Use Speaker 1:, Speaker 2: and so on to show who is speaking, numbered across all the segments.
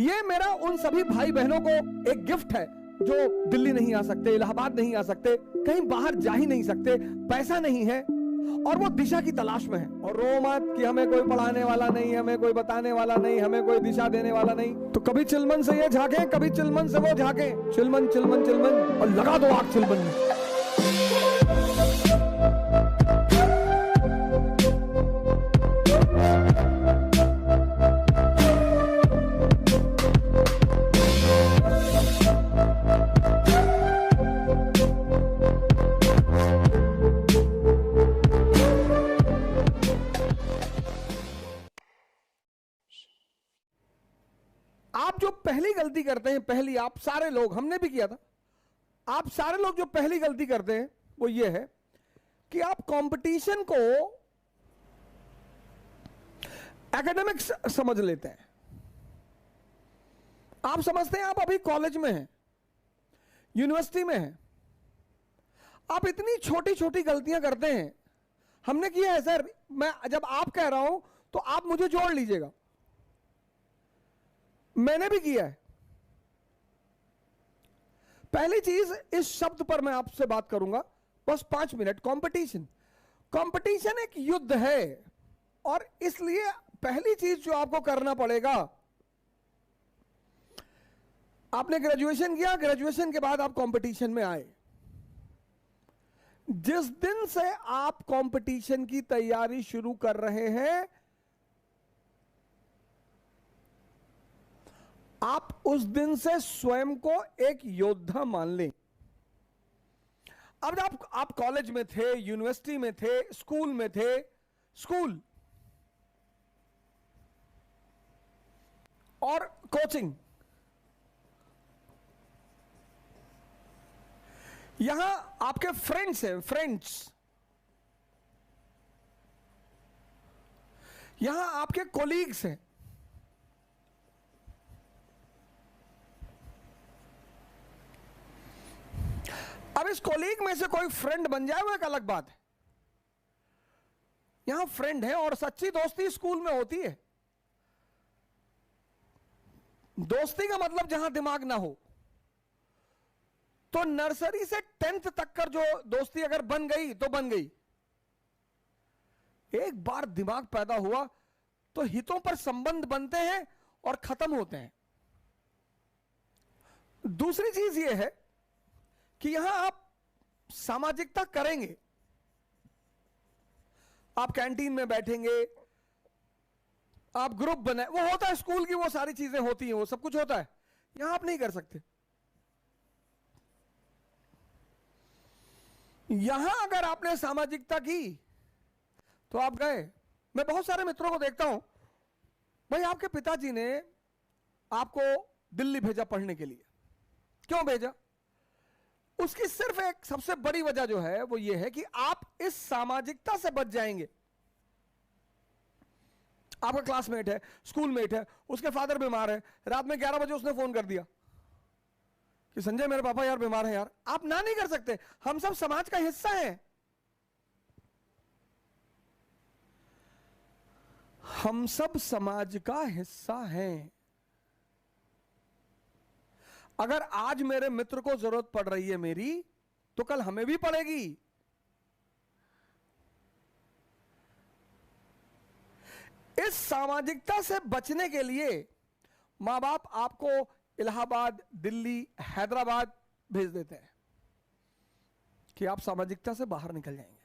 Speaker 1: ये मेरा उन सभी भाई बहनों को एक गिफ्ट है जो दिल्ली नहीं आ सकते, इलाहाबाद नहीं आ सकते, कहीं बाहर जा ही नहीं सकते, पैसा नहीं है और वो दिशा की तलाश में है। और रो मत कि हमें कोई पढ़ाने वाला नहीं, हमें कोई बताने वाला नहीं, हमें कोई दिशा देने वाला नहीं। तो कभी चिलमन से ये झांके, कभी चिलमन से वो झांके, चिलमन चिलमन चिलमन, और लगा दो आग चिलमन में। आप जो पहली गलती करते हैं, पहली, आप सारे लोग, हमने भी किया था, आप सारे लोग जो पहली गलती करते हैं वो ये है कि आप कंपटीशन को एकेडमिक्स समझ लेते हैं। आप समझते हैं आप अभी कॉलेज में हैं, यूनिवर्सिटी में हैं, आप इतनी छोटी छोटी गलतियां करते हैं। हमने किया है सर, मैं जब आप कह रहा हूं तो आप मुझे जोड़ लीजिएगा, मैंने भी किया है। पहली चीज, इस शब्द पर मैं आपसे बात करूंगा बस 5 मिनट। कंपटीशन, कंपटीशन एक युद्ध है और इसलिए पहली चीज जो आपको करना पड़ेगा, आपने ग्रेजुएशन किया, ग्रेजुएशन के बाद आप कंपटीशन में आए। जिस दिन से आप कंपटीशन की तैयारी शुरू कर रहे हैं, आप उस दिन से स्वयं को एक योद्धा मान लें। अब आप कॉलेज में थे, यूनिवर्सिटी में थे, स्कूल में थे, स्कूल और कोचिंग, यहां आपके फ्रेंड्स हैं, फ्रेंड्स, यहां आपके कोलीग्स हैं। अब इस कोलीग में से कोई फ्रेंड बन जाए वो एक अलग बात है। यहां फ्रेंड है और सच्ची दोस्ती स्कूल में होती है। दोस्ती का मतलब जहां दिमाग ना हो। तो नर्सरी से 10th तक कर जो दोस्ती अगर बन गई तो बन गई। एक बार दिमाग पैदा हुआ तो हितों पर संबंध बनते हैं और खत्म होते हैं। दूसरी चीज यह है कि यहां आप सामाजिकता करेंगे, आप कैंटीन में बैठेंगे, आप ग्रुप बनाए, वो होता है स्कूल की, वो सारी चीजें होती हैं, वो सब कुछ होता है। यहां आप नहीं कर सकते। यहां अगर आपने सामाजिकता की तो आप गए। मैं बहुत सारे मित्रों को देखता हूं, भाई आपके पिताजी ने आपको दिल्ली भेजा पढ़ने के लिए, क्यों भेजा? उसकी सिर्फ एक सबसे बड़ी वजह जो है वो ये है कि आप इस सामाजिकता से बच जाएंगे। आपका क्लासमेट है, स्कूलमेट है, उसके फादर बीमार है, रात में 11 बजे उसने फोन कर दिया कि संजय मेरे पापा यार बीमार हैं यार। आप ना नहीं कर सकते, हम सब समाज का हिस्सा हैं। हम सब समाज का हिस्सा हैं। अगर आज मेरे मित्र को जरूरत पड़ रही है मेरी, तो कल हमें भी पड़ेगी। इस सामाजिकता से बचने के लिए मां बाप आपको इलाहाबाद, दिल्ली, हैदराबाद भेज देते हैं कि आप सामाजिकता से बाहर निकल जाएंगे।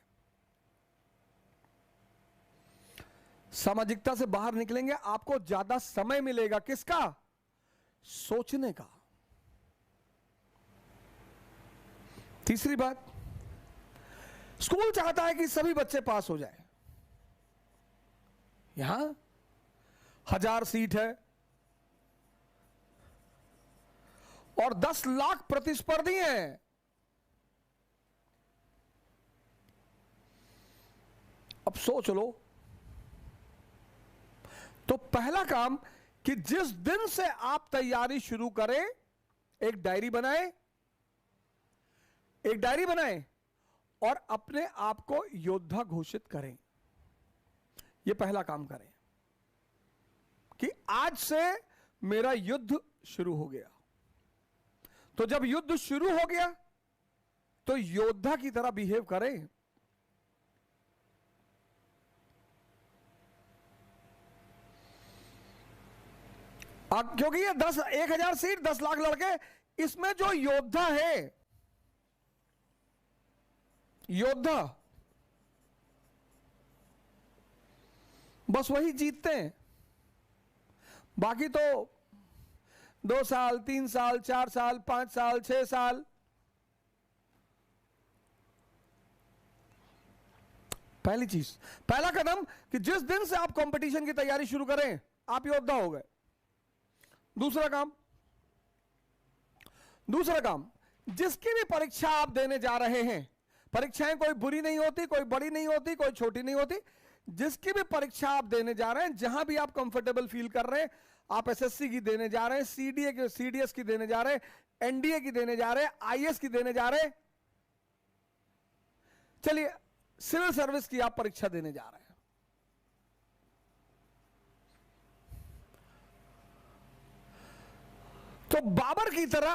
Speaker 1: सामाजिकता से बाहर निकलेंगे, आपको ज्यादा समय मिलेगा किसका? सोचने का। तीसरी बात, स्कूल चाहता है कि सभी बच्चे पास हो जाए। यहां 1000 सीट है और 10 लाख प्रतिस्पर्धी हैं। अब सोच लो, तो पहला काम कि जिस दिन से आप तैयारी शुरू करें, एक डायरी बनाएं, एक डायरी बनाएं और अपने आप को योद्धा घोषित करें। यह पहला काम करें कि आज से मेरा युद्ध शुरू हो गया। तो जब युद्ध शुरू हो गया तो योद्धा की तरह बिहेव करें। क्योंकि ये 10,000 सीट 10 लाख लड़के, इसमें जो योद्धा है, योद्धा बस वही जीतते हैं। बाकी तो 2 साल 3 साल 4 साल 5 साल 6 साल, पहली चीज, पहला कदम कि जिस दिन से आप कंपटीशन की तैयारी शुरू करें आप योद्धा हो गए। दूसरा काम, जिसकी भी परीक्षा आप देने जा रहे हैं, परीक्षाएं कोई बुरी नहीं होती, कोई बड़ी नहीं होती, कोई छोटी नहीं होती, जिसकी भी परीक्षा आप देने जा रहे हैं, जहां भी आप कंफर्टेबल फील कर रहे हैं, आप एसएससी की देने जा रहे हैं, सीडीएस की देने जा रहे हैं, एनडीए की देने जा रहे हैं, आईएएस की देने जा रहे हैं, चलिए सिविल सर्विस की आप परीक्षा देने जा रहे हैं, तो बाबर की तरह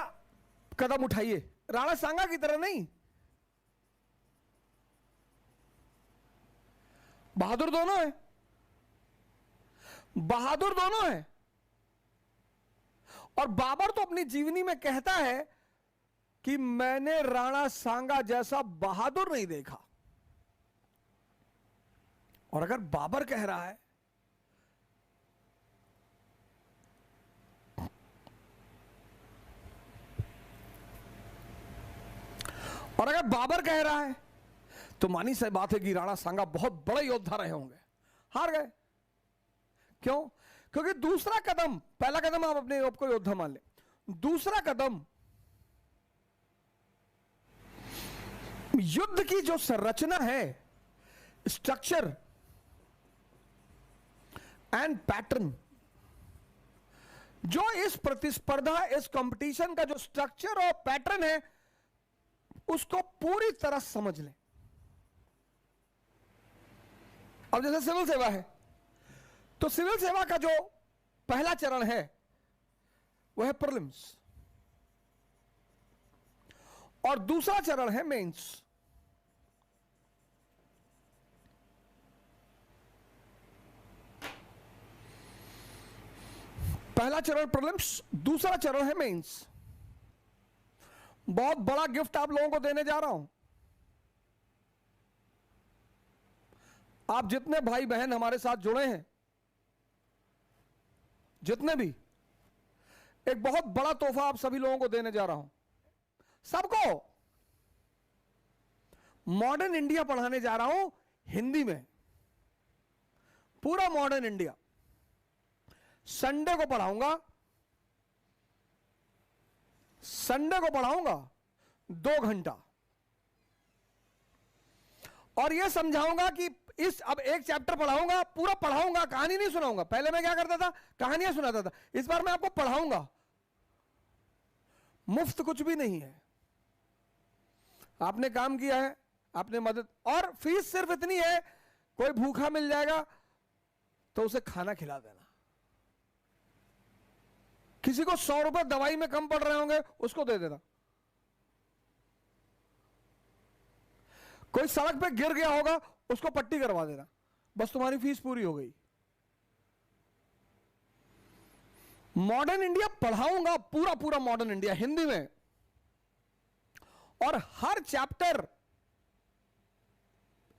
Speaker 1: कदम उठाइए, राणा सांगा की तरह नहीं। बहादुर दोनों है, बहादुर दोनों है। और बाबर तो अपनी जीवनी में कहता है कि मैंने राणा सांगा जैसा बहादुर नहीं देखा। और अगर बाबर कह रहा है तो मानी सी बात है कि राणा सांगा बहुत बड़े योद्धा रहे होंगे, हार गए। क्यों? क्योंकि दूसरा कदम, पहला कदम आप अपने आप को योद्धा मान ले, दूसरा कदम युद्ध की जो संरचना है, स्ट्रक्चर एंड पैटर्न, जो इस प्रतिस्पर्धा, इस कंपटीशन का जो स्ट्रक्चर और पैटर्न है, उसको पूरी तरह समझ लें। अब जैसे सिविल सेवा है, तो सिविल सेवा का जो पहला चरण है वह है प्रीलिम्स, और दूसरा चरण है मेंस। पहला चरण प्रीलिम्स, दूसरा चरण है मेंस। बहुत बड़ा गिफ्ट आप लोगों को देने जा रहा हूं। आप जितने भाई बहन हमारे साथ जुड़े हैं, जितने भी, एक बहुत बड़ा तोहफा आप सभी लोगों को देने जा रहा हूं। सबको मॉडर्न इंडिया पढ़ाने जा रहा हूं हिंदी में, पूरा मॉडर्न इंडिया। संडे को पढ़ाऊंगा, 2 घंटा, और यह समझाऊंगा कि अब एक चैप्टर पढ़ाऊंगा, पूरा पढ़ाऊंगा, कहानी नहीं सुनाऊंगा। पहले मैं क्या करता था, कहानियां सुनाता था, इस बार मैं आपको पढ़ाऊंगा। मुफ्त कुछ भी नहीं है, आपने काम किया है, आपने मदद, और फीस सिर्फ इतनी है, कोई भूखा मिल जाएगा तो उसे खाना खिला देना। किसी को 100 रुपए दवाई में कम पड़ रहे होंगे, उसको दे देना। कोई सड़क पे गिर गया होगा, उसको पट्टी करवा देना, बस तुम्हारी फीस पूरी हो गई। मॉडर्न इंडिया पढ़ाऊंगा, पूरा पूरा मॉडर्न इंडिया हिंदी में, और हर चैप्टर,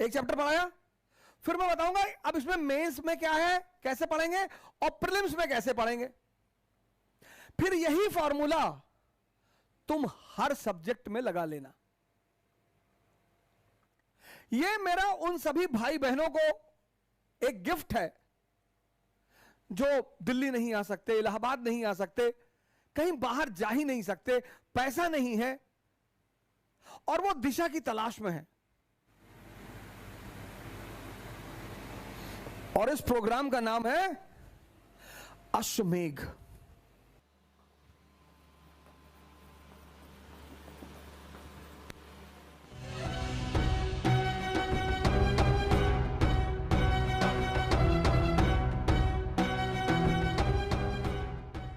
Speaker 1: एक चैप्टर पढ़ाया, फिर मैं बताऊंगा अब इसमें मेंस में क्या है, कैसे पढ़ेंगे, और प्रीलिम्स में कैसे पढ़ेंगे। फिर यही फॉर्मूला तुम हर सब्जेक्ट में लगा लेना। यह मेरा उन सभी भाई बहनों को एक गिफ्ट है जो दिल्ली नहीं आ सकते, इलाहाबाद नहीं आ सकते, कहीं बाहर जा ही नहीं सकते, पैसा नहीं है, और वो दिशा की तलाश में है। और इस प्रोग्राम का नाम है अश्वमेघ।